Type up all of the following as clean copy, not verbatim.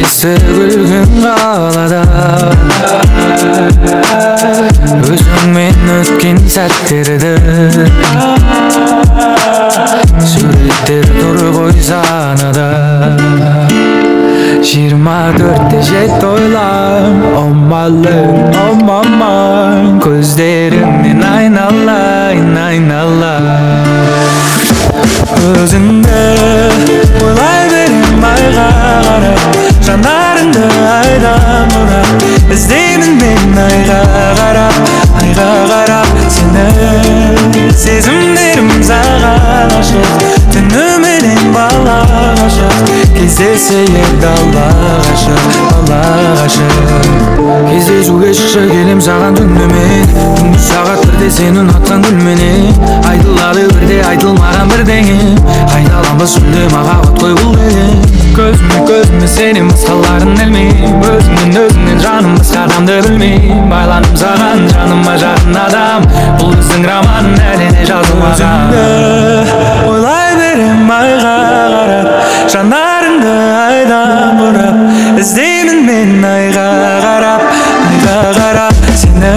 Sevgilgün qalada Özüngmen ötken sättirdi Süretler dur koysanada 24'te jet oylam Ommaman Gözlerimden aynalar Özünde olaylarım ayga qarab Жандарыңды айдан ұрап Іздеймін мен айға қарап Сені сезімдерім саған ашық Түніменен бала ғашық Кездесе еді алла ғашық Кездесуге шықшы келем саған түнімен Түнгі сағат бірде сен ұнатқан гүлменен Айтылады бірде айтылмаған бірдеңе Қайдаламыз сүлде маға от қой бұл деген Көзіме сенің мысқаларын ілмейм Өзіңнен жаным басқа адамды білмейм Байланым саған жаныма жақын адам Бұл біздің роман әліне жазылмаған Өзіңді ойлай берем айға қарап Жандарыңды айдан бұрап Іздеймін мен айға қарап Сені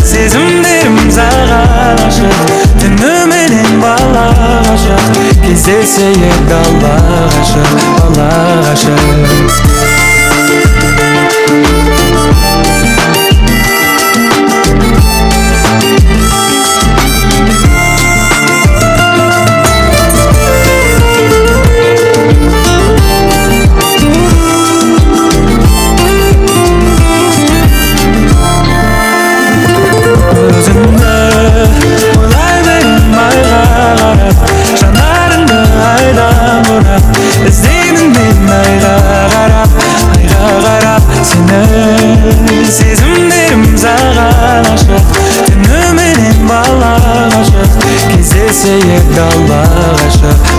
сезімдерім саған ашық Түніменен бала ғашық Кездесе еді алла ғашық Іздеймін мен айға қарап Сені сезімдерім саған ашық Түніменен бала ғашық Кездесе еді алла ғашық